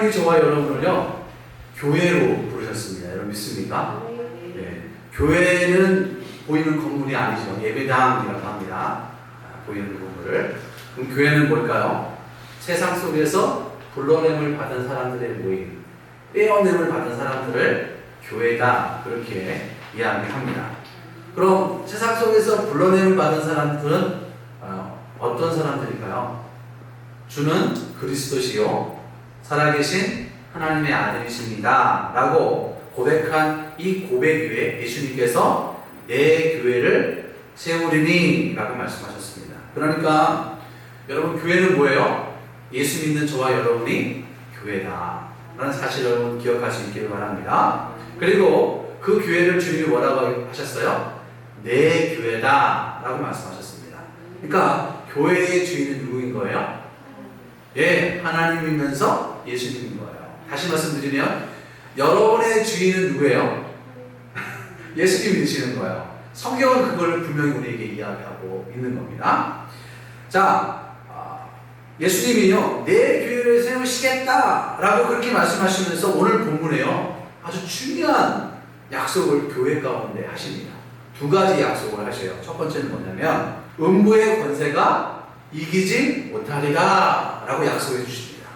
하나님이 저와 여러분을요, 교회로 부르셨습니다. 여러분 믿습니까? 네. 교회는 보이는 건물이 아니죠. 예배당이라고 합니다. 보이는 건물을. 그럼 교회는 뭘까요? 세상 속에서 불러냄을 받은 사람들의 모임, 떼어냄을 받은 사람들을 교회다, 그렇게 이야기합니다. 그럼 세상 속에서 불러냄을 받은 사람들은 어떤 사람들일까요? 주는 그리스도시요 살아계신 하나님의 아들이십니다 라고 고백한 이 고백 위에 예수님께서 내 교회를 세우리니 라고 말씀하셨습니다. 그러니까 여러분, 교회는 뭐예요? 예수 믿는 저와 여러분이 교회다 라는 사실 여러분 기억할 수 있기를 바랍니다. 그리고 그 교회를 주님이 뭐라고 하셨어요? 내 교회다 라고 말씀하셨습니다. 그러니까 교회의 주인은 누구인 거예요? 예, 하나님이면서 예수님인 거예요. 다시 말씀드리면 여러분의 주인은 누구예요? 예수님이시는 거예요. 성경은 그걸 분명히 우리에게 이야기하고 있는 겁니다. 자, 예수님이요, 내 교회를 세우시겠다 라고 그렇게 말씀하시면서 오늘 본문에요, 아주 중요한 약속을 교회 가운데 하십니다. 두 가지 약속을 하셔요. 첫 번째는 뭐냐면 음부의 권세가 이기지 못하리라 라고 약속해 주십니다.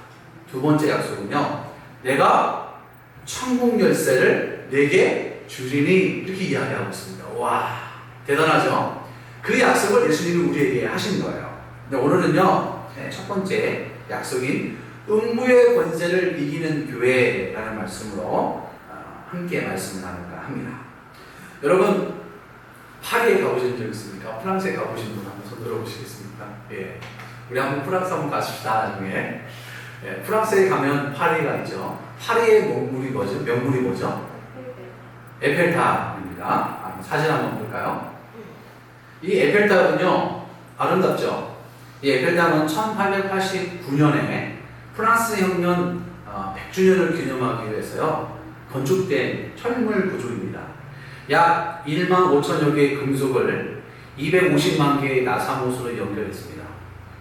두 번째 약속은요, 내가 천국 열쇠를 내게 주리니, 이렇게 이야기하고 있습니다. 와, 대단하죠? 그 약속을 예수님이 우리에게 하신 거예요. 근데 오늘은요, 첫 번째 약속인 음부의 권세를 이기는 교회라는 말씀으로 함께 말씀을 나눌까 합니다. 여러분, 파리에 가보신 적 있습니까? 프랑스에 가보신 분 한번 손 들어보시겠습니까? 예. 우리 한번 프랑스 한번 가십시다, 나중에. 예. 프랑스에 가면 파리가 있죠. 파리의 명물이 뭐죠? 에펠탑입니다. 사진 한번 볼까요? 이 에펠탑은요, 아름답죠? 이 에펠탑은 1889년에 프랑스 혁명 100주년을 기념하기 위해서요, 건축된 철물 구조입니다. 약 1만 5천여 개의 금속을 250만 개의 나사못으로 연결했습니다.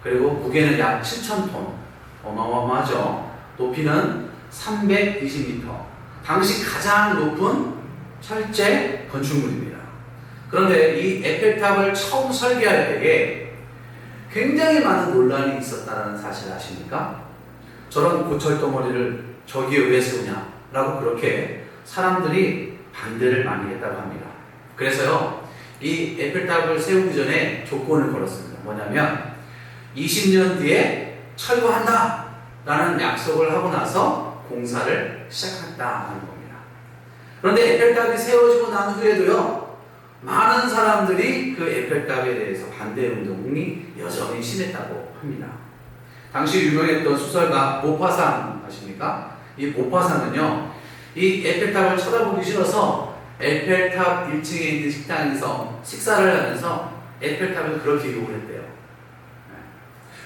그리고 무게는 약 7,000톤, 어마어마하죠. 높이는 320m, 당시 가장 높은 철제 건축물입니다. 그런데 이 에펠탑을 처음 설계할 때에 굉장히 많은 논란이 있었다는 사실 아십니까? 저런 고철덩어리를 저기에 왜 세우냐 라고 그렇게 사람들이 반대를 많이 했다고 합니다. 그래서요, 이 에펠탑을 세우기 전에 조건을 걸었습니다. 뭐냐면 20년 뒤에 철거한다 라는 약속을 하고 나서 공사를 시작한다는 겁니다. 그런데 에펠탑이 세워지고 난 후에도요, 많은 사람들이 그 에펠탑에 대해서 반대 운동이 여전히 심했다고 합니다. 당시 유명했던 수설가 모파상 아십니까? 이 모파상은요, 이 에펠탑을 쳐다보기 싫어서 에펠탑 1층에 있는 식당에서 식사를 하면서 에펠탑을 그렇게 욕을 했대요.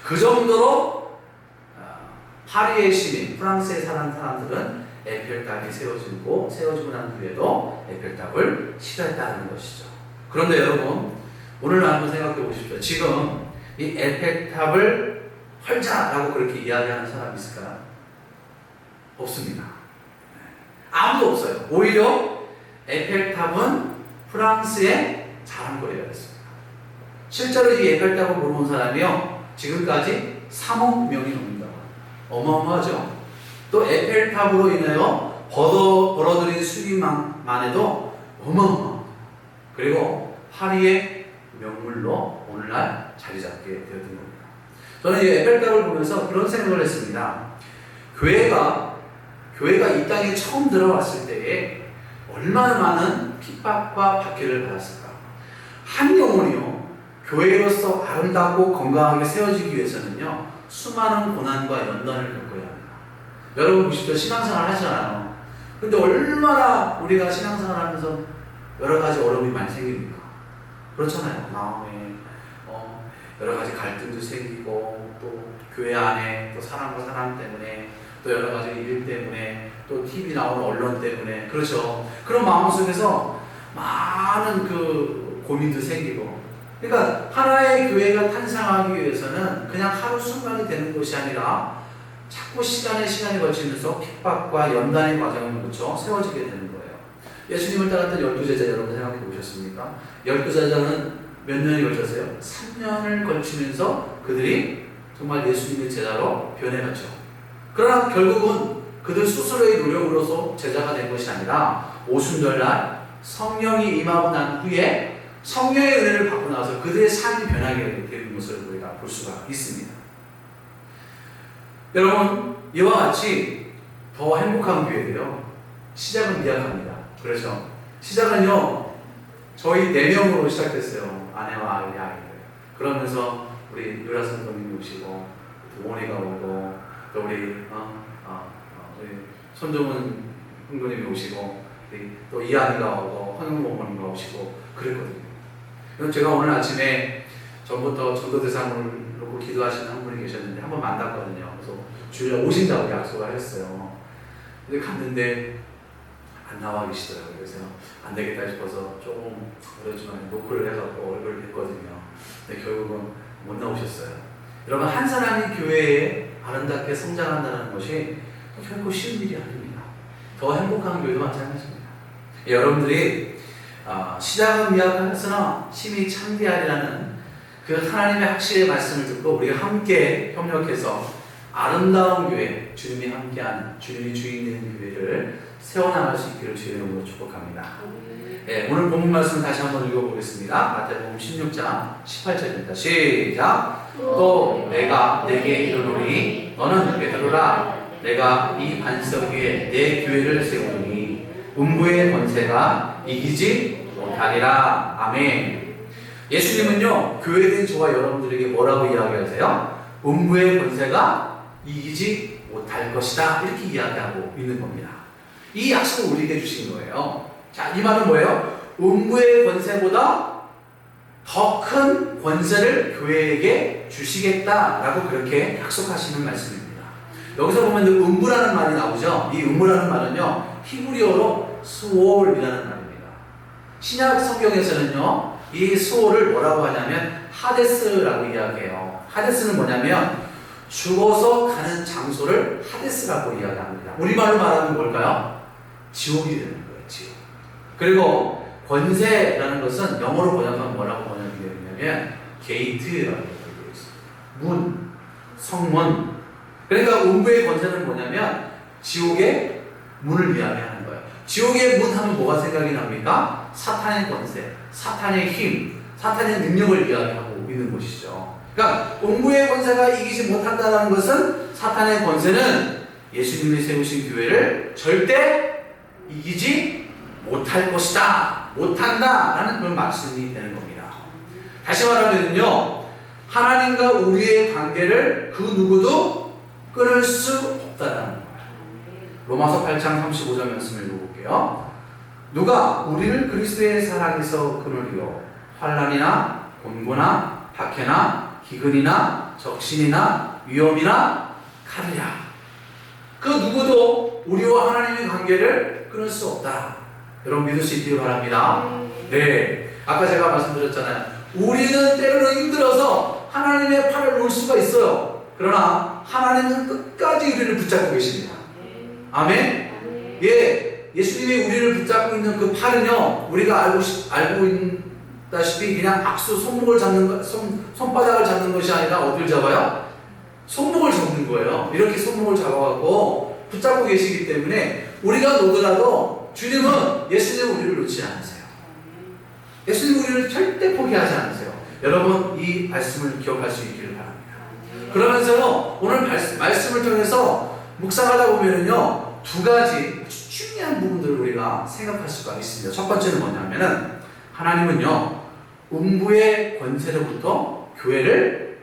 그 정도로 파리의 시민, 프랑스에 사는 사람들은 에펠탑이 세워지고 난 후에도 에펠탑을 싫어했다는 것이죠. 그런데 여러분, 오늘 한번 생각해 보십시오. 지금 이 에펠탑을 헐자라고 그렇게 이야기하는 사람이 있을까요? 없습니다. 아무도 없어요. 오히려 에펠탑은 프랑스의 자랑거리가 됐습니다. 실제로 이 에펠탑을 보러 온 사람이요, 지금까지 3억 명이 넘는다고 합니다. 어마어마하죠? 또 에펠탑으로 인하여 벌어들인 수익만 해도 어마어마합니다. 그리고 파리의 명물로 오늘날 자리 잡게 되었던 겁니다. 저는 이 에펠탑을 보면서 그런 생각을 했습니다. 교회가 이 땅에 처음 들어왔을 때에 얼마나 많은 핍박과 박해를 받았을까. 한 영혼이요, 교회로서 아름답고 건강하게 세워지기 위해서는요, 수많은 고난과 연단을 겪어야 합니다. 여러분 보십시오. 신앙생활 하잖아요. 근데 얼마나 우리가 신앙생활 하면서 여러 가지 어려움이 많이 생깁니까? 그렇잖아요. 마음에 여러 가지 갈등도 생기고, 또 교회 안에 또 사람과 사람 때문에, 또 여러 가지 일 때문에, 또 TV 나오는 언론 때문에, 그렇죠. 그런 마음속에서 많은 그 고민도 생기고, 그러니까 하나의 교회가 탄생하기 위해서는 그냥 하루 순간이 되는 것이 아니라 자꾸 시간이 거치면서 핍박과 연단의 과정을 거쳐 세워지게 되는 거예요. 예수님을 따랐던 12제자 여러분 생각해 보셨습니까? 12제자는 몇 년이 걸쳤어요? 3년을 걸치면서 그들이 정말 예수님의 제자로 변해갔죠. 그러나 결국은 그들 스스로의 노력으로서 제자가 된 것이 아니라 오순절날 성령이 임하고 난 후에 성령의 은혜를 받고 나서 그들의 삶이 변하게 되는 것을 우리가 볼 수가 있습니다. 여러분, 이와 같이 더 행복한 교회예요. 시작은 미약합니다. 그렇죠? 시작은요, 저희 4명으로 시작됐어요. 아내와 아이들. 그러면서 우리 유라 선생님이 오시고, 도원이가 오고, 또 우리 손정은 형님이 오시고, 또 이한이가 오고, 황영봉님가 오시고, 그랬거든요. 그럼 제가 오늘 아침에 전부터 전도 대상을 놓고 기도하시는 한 분이 계셨는데 한번 만났거든요. 그래서 주일날 오신다고 약속을 하셨어요. 근데 갔는데 안 나와 계시더라고요. 그래서 안 되겠다 싶어서 조금 그렇지만 노크를 해갖고 얼굴을 뵀거든요. 근데 결국은 못 나오셨어요. 여러분, 한 사람이 교회에 아름답게 성장한다는 것이 결코 쉬운 일이 아닙니다. 더 행복한 교회도 마찬가지입니다. 여러분들이 시작은 미약하였으나 심히 창대하리라는 그 하나님의 확실의 말씀을 듣고 우리가 함께 협력해서 아름다운 교회, 주님이 함께하는, 주님이 주인 되는 교회를 세워나갈 수 있기를 주의 이름으로 축복합니다. 네, 오늘 본문 말씀 다시 한번 읽어보겠습니다. 마태복음 16장 18절입니다. 시작! 또 내가 내게 이르노니 너는 베드로라. 내가 이 반석 위에 내 교회를 세우니 음부의 권세가 이기지 못하리라. 아멘. 예수님은요, 교회된 저와 여러분들에게 뭐라고 이야기하세요? 음부의 권세가 이기지 못할 것이다. 이렇게 이야기하고 있는 겁니다. 이 약속을 우리에게 주신 거예요. 자, 이 말은 뭐예요? 음부의 권세보다 더 큰 권세를 교회에게 주시겠다라고 그렇게 약속하시는 말씀입니다. 여기서 보면 음부라는 말이 나오죠. 이 음부라는 말은요, 히브리어로 스올이라는 말입니다. 신약 성경에서는요, 이 스올을 뭐라고 하냐면 하데스라고 이야기해요. 하데스는 뭐냐면 죽어서 가는 장소를 하데스라고 이야기합니다. 우리말로 말하면 뭘까요? 지옥이 되는 거예요. 지옥. 그리고 권세라는 것은 영어로 번역하면 뭐라고 번역이 되냐면 게이트라고 되어 있습니다. 문, 성문. 그러니까 음부의 권세는 뭐냐면 지옥의 문을 이야기하는 거예요. 지옥의 문 하면 뭐가 생각이 납니까? 사탄의 권세, 사탄의 힘, 사탄의 능력을 이야기하고 있는 것이죠. 그러니까 음부의 권세가 이기지 못한다는 것은 사탄의 권세는 예수님이 세우신 교회를 절대 이기지 못할 것이다, 못한다라는 그런 말씀이 되는 겁니다. 다시 말하면요, 하나님과 우리의 관계를 그 누구도 끊을 수 없다는 거예요. 로마서 8장 35절 말씀을 읽어볼게요. 누가 우리를 그리스도의 사랑에서 끊으리요? 환난이나 곤고나 박해나 기근이나 적신이나 위험이나 칼이야. 그 누구도 우리와 하나님의 관계를 끊을 수 없다. 여러분 믿을 수 있기를 바랍니다. 네, 아까 제가 말씀드렸잖아요. 우리는 때로는 힘들어서 하나님의 팔을 놓을 수가 있어요. 그러나 하나님은 끝까지 우리를 붙잡고 계십니다. 아멘? 예, 예수님이 우리를 붙잡고 있는 그 팔은요, 우리가 알고 있다시피 그냥 악수 손목을 잡는 손바닥을 잡는 것이 아니라 어디를 잡아요? 손목을 잡는 거예요. 이렇게 손목을 잡아갖고 붙잡고 계시기 때문에 우리가 놓더라도 주님은 예수님은 우리를 놓지 않으세요. 예수님은 우리를 절대 포기하지 않으세요. 여러분 이 말씀을 기억할 수 있기를 바랍니다. 그러면서 오늘 말씀을 통해서 묵상하다 보면은요, 두 가지 아주 중요한 부분들을 우리가 생각할 수가 있습니다. 첫 번째는 뭐냐면은 하나님은요, 음부의 권세로부터 교회를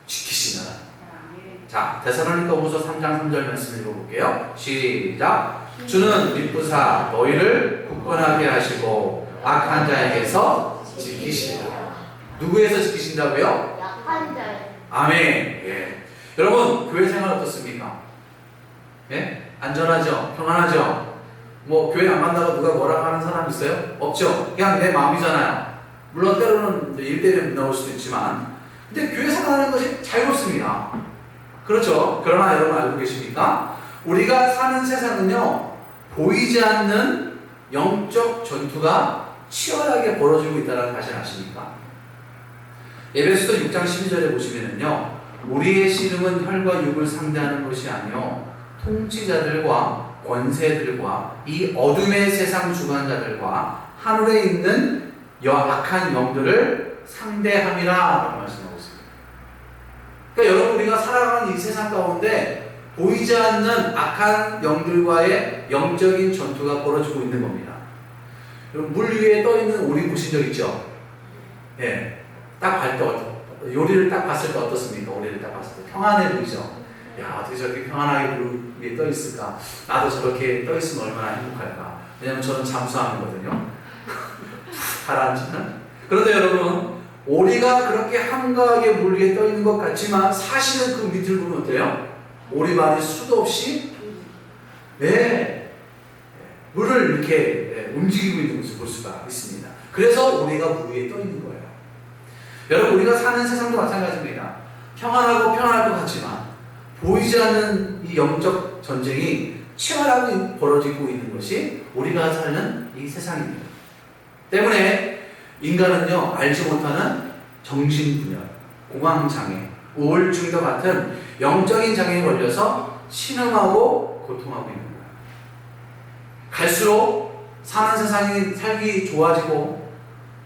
지키시는. 자, 데살로니가후서 3장 3절 말씀 읽어볼게요. 시작. 주는 미쁘사 너희를 굳건하게 하시고 악한 자에게서 지키시리라. 누구에서 지키신다고요? 약한 자. 아멘. 예. 여러분 교회 생활 어떻습니까? 예? 안전하죠? 평안하죠? 뭐 교회 안 간다고 누가 뭐라고 하는 사람 있어요? 없죠? 그냥 내 마음이잖아요. 물론 때로는 일 때문에 나올 수도 있지만, 근데 교회 생활하는 것이 자유롭습니다. 그렇죠. 그러나 여러분 알고 계십니까? 우리가 사는 세상은요, 보이지 않는 영적 전투가 치열하게 벌어지고 있다는 사실 아십니까? 에베소서 6장 12절에 보시면은요, 우리의 씨름은 혈과 육을 상대하는 것이 아니요 통치자들과 권세들과 이 어둠의 세상 주관자들과 하늘에 있는 악한 영들을 상대함이라 라고 말씀하고 있습니다. 그러니까 여러분, 우리가 살아가는 이 세상 가운데 보이지 않는 악한 영들과의 영적인 전투가 벌어지고 있는 겁니다. 여러분, 물 위에 떠 있는 오리 보신 적 있죠? 예. 딱 볼 때, 요리를 딱 봤을 때 어떻습니까? 오리를 딱 봤을 때 평안해 보이죠? 야, 어떻게 저렇게 평안하게 물 위에 떠 있을까? 나도 저렇게 떠 있으면 얼마나 행복할까? 왜냐면 저는 잠수함이거든요. 가라앉히는. 그런데 여러분, 오리가 그렇게 한가하게 물 위에 떠 있는 것 같지만 사실은 그 밑을 보면 어때요? 오리발이 수도 없이 물을 이렇게 움직이고 있는 것을 볼 수가 있습니다. 그래서 오리가 물 위에 떠 있는 거예요. 여러분, 우리가 사는 세상도 마찬가지입니다. 평안하고 편안할 것 같지만 보이지 않는 이 영적 전쟁이 치열하게 벌어지고 있는 것이 우리가 사는 이 세상입니다. 때문에 인간은요, 알지 못하는 정신분열, 공황장애, 우울증과 같은 영적인 장애에 걸려서 신음하고 고통하고 있는 거예요. 갈수록 사는 세상이 살기 좋아지고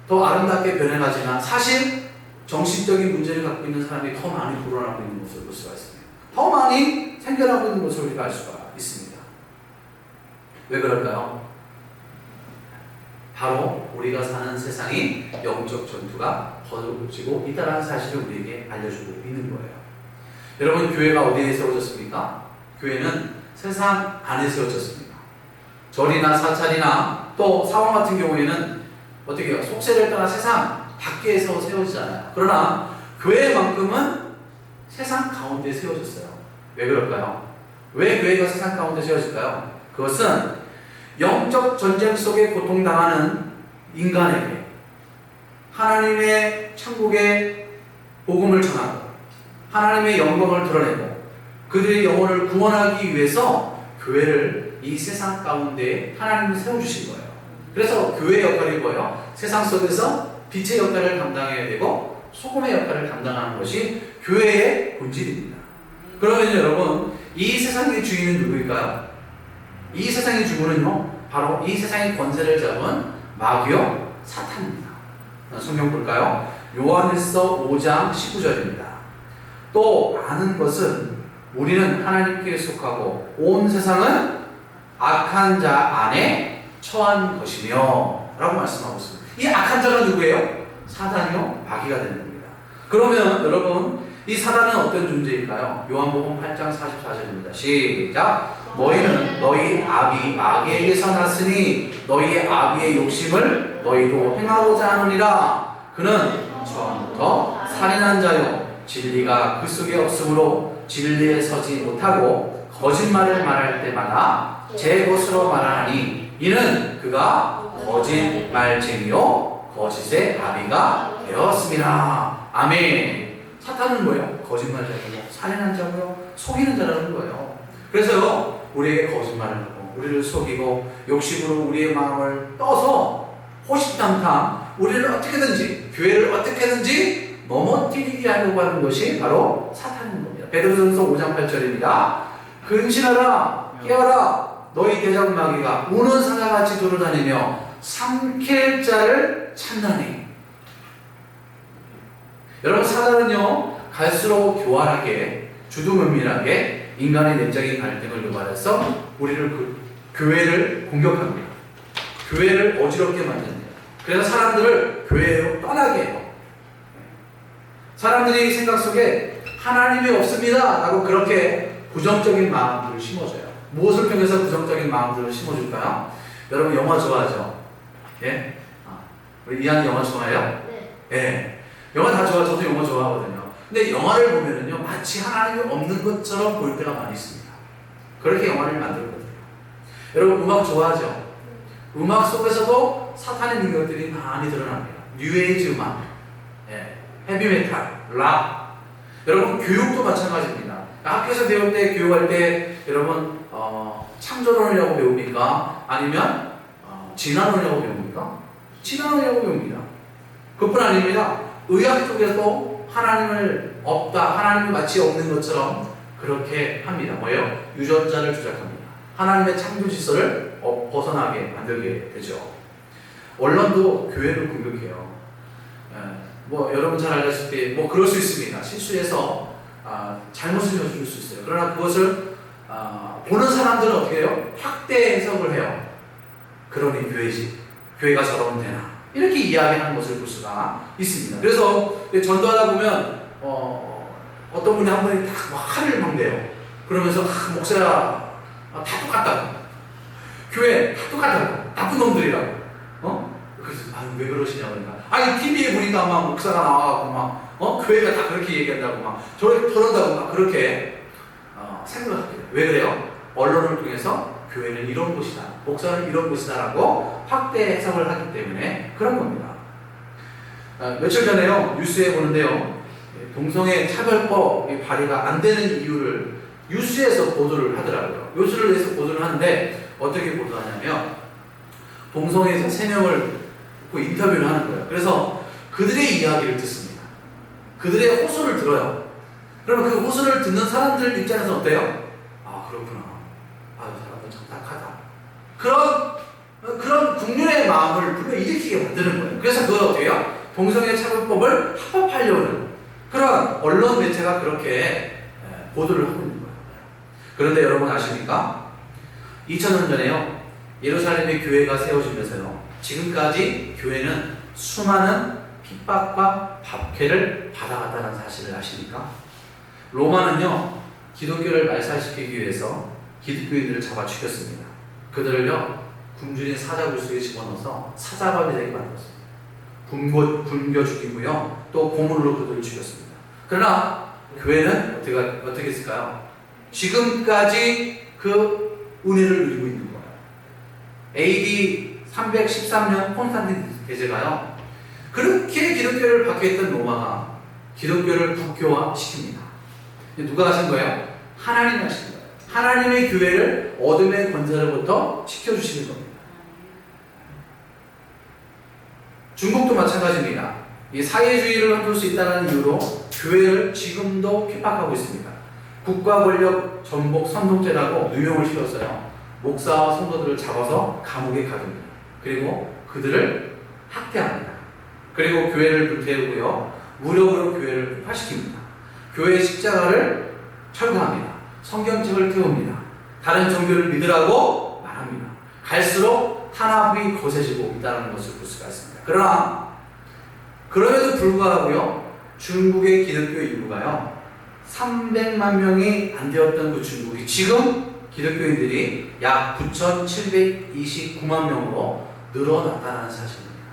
더 아름답게 변해가지만 사실 정신적인 문제를 갖고 있는 사람이 더 많이 불어나고 있는 것을 볼 수가 있습니다. 더 많이 생겨나고 있는 것을 우리가 알 수가 있습니다. 왜 그럴까요? 바로 우리가 사는 세상이 영적 전투가 벌어지고 있다는 사실을 우리에게 알려주고 있는 거예요. 여러분, 교회가 어디에 세워졌습니까? 교회는 세상 안에 세워졌습니다. 절이나 사찰이나 또 사원 같은 경우에는 어떻게 해요? 속세를 떠나 세상 밖에서 세워지잖아요. 그러나 교회만큼은 세상 가운데 세워졌어요. 왜 그럴까요? 왜 교회가 세상 가운데 세워질까요? 그것은 영적 전쟁 속에 고통당하는 인간에게 하나님의 천국의 복음을 전하고 하나님의 영광을 드러내고 그들의 영혼을 구원하기 위해서 교회를 이 세상 가운데 하나님이 세워주신 거예요. 그래서 교회의 역할이 뭐예요? 세상 속에서 빛의 역할을 감당해야 되고 소금의 역할을 감당하는 것이 교회의 본질입니다. 그러면 여러분, 이 세상의 주인은 누구일까요? 이 세상의 주인은요, 바로 이 세상의 권세를 잡은 마귀요 사탄입니다. 성경 볼까요? 요한일서 5장 19절입니다. 또 아는 것은 우리는 하나님께 속하고 온 세상은 악한 자 안에 처한 것이며 라고 말씀하고 있습니다. 이 악한 자가 누구예요? 사단이요 마귀가 되는 겁니다. 그러면 여러분, 이 사단은 어떤 존재일까요? 요한복음 8장 44절입니다. 시작! 너희는 너희 아비 마귀에게서 났으니 너희의 아비의 욕심을 너희도 행하고자 하느니라. 그는 처음부터 살인한 자요 진리가 그 속에 없으므로 진리에 서지 못하고 거짓말을 말할 때마다 제 것으로 말하니 이는 그가 거짓말쟁이요 거짓의 아비가 되었습니다. 아멘. 사탄은 뭐예요? 거짓말쟁이고 살인한 자고요 속이는 자라는 거예요. 그래서요, 우리에게 거짓말을 하고 우리를 속이고 욕심으로 우리의 마음을 떠서 호시탐탐 우리를 어떻게든지 교회를 어떻게든지 넘어뜨리게 하려고 하는 것이 바로 사탄인 겁니다. 베드로전서 5장 8절입니다. 근신하라 깨어라 너희 대적 마귀가 우는 사자같이 돌아다니며 삼킬 자를 찾나니. 여러분, 사단은요 갈수록 교활하게 주둥은밀하게 인간의 내적인 갈등을 유발해서 우리를 교회를 공격합니다. 교회를 어지럽게 만듭니다. 그래서 사람들을 교회로 떠나게 해요. 사람들이 생각 속에 하나님이 없습니다 라고 그렇게 부정적인 마음들을 심어줘요. 무엇을 통해서 부정적인 마음들을 심어줄까요? 여러분, 영화 좋아하죠? 예? 우리 이한이 영화 좋아해요? 네. 예. 영화 다 좋아. 저도 영화 좋아하거든요. 근데 영화를 보면은요, 마치 하나님이 없는 것처럼 보일 때가 많이 있습니다. 그렇게 영화를 만들거든요. 여러분, 음악 좋아하죠? 음악 속에서도 사탄의 능력들이 많이 드러납니다. 뉴에이지 음악, 예. 헤비메탈, 락. 여러분, 교육도 마찬가지입니다. 학교에서 배울 때, 교육할 때 여러분 창조론이라고 배웁니까? 아니면 진화론이라고 배웁니까? 진화론이라고 배웁니다. 그뿐 아닙니다. 의학 쪽에서도 하나님을 없다, 하나님이 마치 없는 것처럼 그렇게 합니다. 뭐예요? 유전자를 조작합니다. 하나님의 창조 질서를 벗어나게 만들게 되죠. 언론도 교회를 공격해요. 뭐 여러분 잘 알다시피 뭐 그럴 수 있습니다. 실수해서 잘못을 저지를 수 있어요. 그러나 그것을 보는 사람들은 어떻게 해요? 확대 해석을 해요. 그러니 교회가 저러면 되나? 이렇게 이야기하는 것을 볼 수가 있습니다. 그래서 전도하다 보면 어떤 분이 한 분이 딱 화를 막 내요. 그러면서 목사야 다 똑같다고, 교회 다 똑같다고, 나쁜 놈들이라고. 그래서 왜 그러시냐고 그러니까 아니 TV에 보니까 막 목사가 나와갖고 막 교회가 다 그렇게 얘기한다고 막 저런다고 막 그렇게 생각하게 돼요. 왜 그래요? 언론을 통해서 교회는 이런 곳이다, 목사는 이런 곳이다라고 확대 해석을 하기 때문에 그런 겁니다. 며칠 전에요 뉴스에 보는데요, 동성애 차별법이 발의가 안 되는 이유를 뉴스에서 보도를 하더라고요. 뉴스를 해서 보도를 하는데 어떻게 보도하냐면 동성애자 3명을 인터뷰를 하는 거예요. 그래서 그들의 이야기를 듣습니다. 그들의 호소를 들어요. 그러면 그 호소를 듣는 사람들 입장에서 어때요? 그렇구나. 사람은 참 딱하다. 그런 국민의 마음을 불러일으키게 만드는 거예요. 그래서 그걸 어떻게 해요? 동성애 차별법을 합법화하려는 그런 언론 매체가 그렇게 보도를 하고 있는 거예요. 그런데 여러분 아십니까? 2000년 전에요, 예루살렘의 교회가 세워지면서요, 지금까지 교회는 수많은 핍박과 박해를 받아왔다는 사실을 아십니까? 로마는요, 기독교를 말살시키기 위해서 기독교인들을 잡아 죽였습니다. 그들을요, 굶주린 사자굴 속에 집어넣어서 사자밥이 되게 만들었습니다. 굶겨 죽이고요, 또 고문으로 그들을 죽였습니다. 그러나 교회는 어떻게 했을까요? 지금까지 그 은혜를 누리고 있는 거예요. AD 313년 콘스탄틴 대제가요, 그렇게 기독교를 박해했던 로마가 기독교를 국교화시킵니다. 누가 하신 거예요? 하나님이 하신 거예요. 하나님의 교회를 어둠의 권세로부터 지켜주시는 겁니다. 중국도 마찬가지입니다. 이 사회주의를 흔들 수 있다는 이유로 교회를 지금도 핍박하고 있습니다. 국가 권력 전복 선동죄라고 누명을 씌웠어요. 목사와 성도들을 잡아서 감옥에 가둡니다. 그리고 그들을 학대합니다. 그리고 교회를 불태우고요, 무력으로 교회를 폭파시킵니다. 교회의 십자가를 철거합니다. 성경책을 태웁니다. 다른 종교를 믿으라고 말합니다. 갈수록 탄압이 거세지고 있다는 것을 볼 수가 있습니다. 그러나 그럼에도 불구하고요, 중국의 기독교 인구가요 300만 명이 안 되었던 그 중국이 지금 기독교인들이 약 9,729만 명으로 늘어났다는 사실입니다.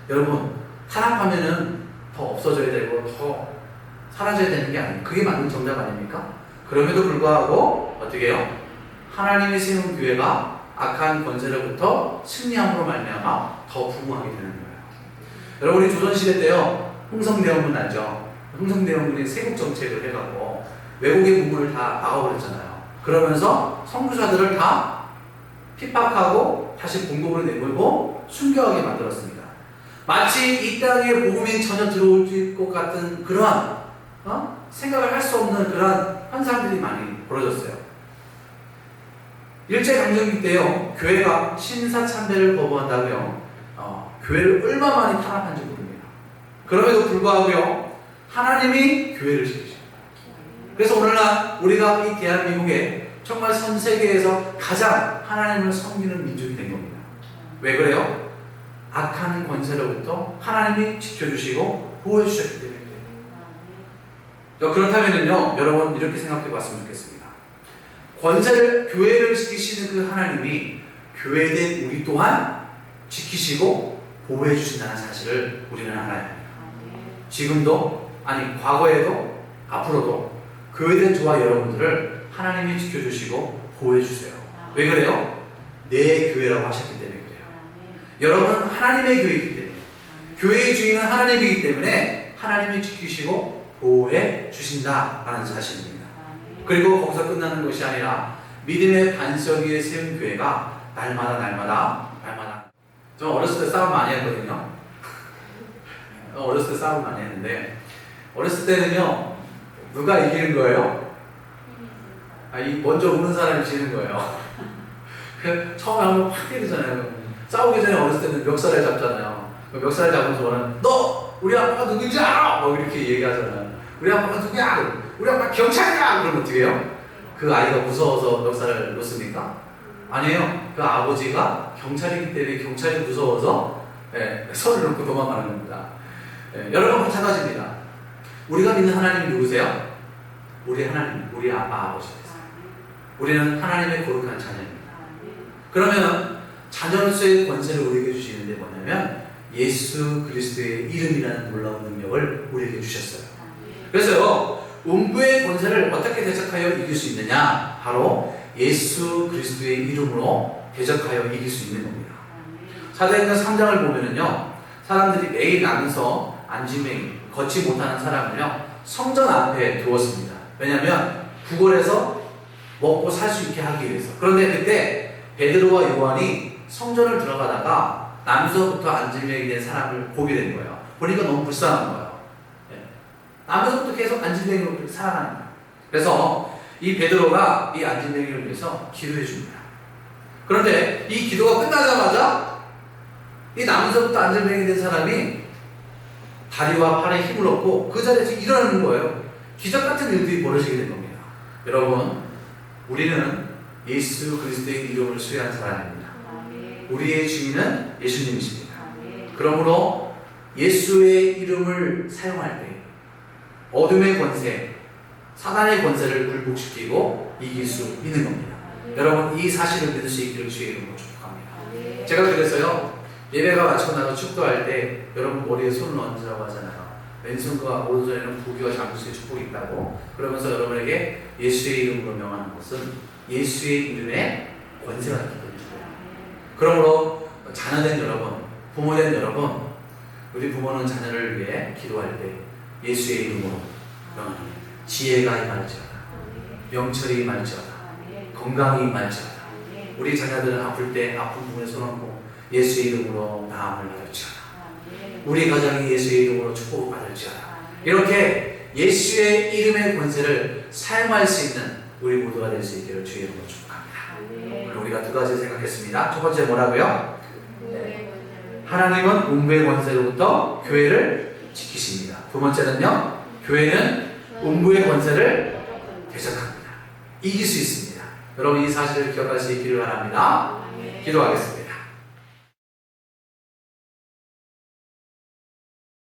여러분, 탄압하면은 더 없어져야 되고 더 사라져야 되는 게 아니에요. 그게 맞는 정답 아닙니까? 그럼에도 불구하고 어떻게 해요? 하나님이 세운 교회가 악한 권세로부터 승리함으로 말미암아 더 부흥하게 되는 거예요. 여러분이 조선시대 때요, 흥성대원군 알죠? 흥성대원군이 세국 정책을 해갖고 외국의 문물을 다 막아버렸잖아요. 그러면서 선교사들을 다 핍박하고 다시 본국으로 내몰고 순교하게 만들었습니다. 마치 이 땅에 복음이 전혀 들어올 것 같은 그러한 생각을 할 수 없는 그러한 현상들이 많이 벌어졌어요. 일제강점기 때요, 교회가 신사참배를 거부한다고요, 교회를 얼마 많이 탄압한지 모릅니다. 그럼에도 불구하고요, 하나님이 교회를 지키십니다. 그래서 오늘날 우리가 이 대한민국에 정말 전 세계에서 가장 하나님을 섬기는 민족이 된 겁니다. 왜 그래요? 악한 권세로부터 하나님이 지켜주시고 보호해 주셨기 때문에. 그렇다면요, 여러분 이렇게 생각해 봤으면 좋겠습니다. 교회를 지키시는 그 하나님이 교회된 우리 또한 지키시고 보호해 주신다는 사실을 우리는 알아야 합니다. 지금도, 아니 과거에도 앞으로도 교회된 저와 여러분들을 하나님이 지켜주시고 보호해 주세요. 왜 그래요? 내 교회라고 하셨기 때문에 그래요. 여러분은 하나님의 교회이기 때문에, 교회의 주인은 하나님이기 때문에 하나님이 지키시고 보호해 주신다라는 사실입니다. 그리고 거기서 끝나는 것이 아니라 믿음의 반석 위에 세운 교회가 날마다 저 어렸을 때 싸움 많이 했거든요. 어렸을 때 싸움 많이 했는데 어렸을 때는요 누가 이기는 거예요? 먼저 우는 사람이 지는 거예요. 처음에 한번 확 때리잖아요. 싸우기 전에 어렸을 때는 멱살을 잡잖아요. 멱살을 잡으면서 말하는 너 우리 아빠가 누군지 알아? 뭐 이렇게 얘기하잖아요. 우리 아빠가 누구야? 우리 아빠 경찰이야! 그러면 어떻게 해요? 그 아이가 무서워서 멱살을 놓습니까? 아니에요. 그 아버지가 경찰이기 때문에 경찰이 무서워서 손을 놓고 도망가는 겁니다. 여러분 마찬가지입니다. 우리가 믿는 하나님이 누구세요? 우리 하나님, 우리 아버지 되세요. 우리는 하나님의 거룩한 자녀입니다. 그러면 자녀로서의 권세를 우리에게 주시는데 뭐냐면 예수 그리스도의 이름이라는 놀라운 능력을 우리에게 주셨어요. 그래서요 음부의 권세를 어떻게 대적하여 이길 수 있느냐? 바로 예수 그리스도의 이름으로 대적하여 이길 수 있는 겁니다. 사도행전 3장을 보면은요 사람들이 매일 나면서 안지맹이 걷지 못하는 사람을요 성전 앞에 두었습니다. 왜냐하면 구걸해서 먹고 살 수 있게 하기 위해서. 그런데 그때 베드로와 요한이 성전을 들어가다가 남서부터 안질병이 된 사람을 보게 된 거예요. 보니까 너무 불쌍한 거예요. 남서부터 계속 안질병으로 살아가는 거예요. 그래서 이 베드로가 이 안질병이를 위해서 기도해 줍니다. 그런데 이 기도가 끝나자마자 이 남서부터 안질병이 된 사람이 다리와 팔에 힘을 얻고 그 자리에서 일어나는 거예요. 기적 같은 일들이 벌어지게 된 겁니다. 여러분, 우리는 예수 그리스도의 이름을 수여한 사람입니다. 우리의 주인은 예수님이십니다. 그러므로 예수의 이름을 사용할 때 어둠의 권세, 사단의 권세를 굴복시키고 이길 수 있는 겁니다. 여러분, 이 사실을 믿을 수 있기를 주의 이름으로 축복합니다. 제가 그래서요 예배가 마치고 나서 축도할 때 여러분 머리에 손을 얹으라고 하잖아요. 왼손과 오른손에는 부귀와 장수의 축복이 있다고. 그러면서 여러분에게 예수의 이름으로 명하는 것은 예수의 이름에 권세가 있기 때문입니다. 그러므로 자녀된 여러분, 부모된 여러분, 우리 부모는 자녀를 위해 기도할 때 예수의 이름으로 명하는 지혜가 임할지어다, 명철이 임할지어다, 건강이 임할지어다. 우리 자녀들은 아플 때 아픈 부분에 손 얹고 예수의 이름으로 나음을 받을지어다. 우리 가정이 예수의 이름으로 축복을 받을지어다. 이렇게 예수의 이름의 권세를 사용할 수 있는 우리 모두가 될 수 있기를 주의 이름으로 축복합니다. 오늘 우리가 두 가지 생각했습니다. 첫 번째 뭐라고요? 하나님은 음부의 권세로부터 교회를 지키십니다. 두 번째는요, 교회는 음부의 권세를 대적합니다. 이길 수 있습니다. 여러분 이 사실을 기억할 수 있기를 바랍니다. 기도하겠습니다.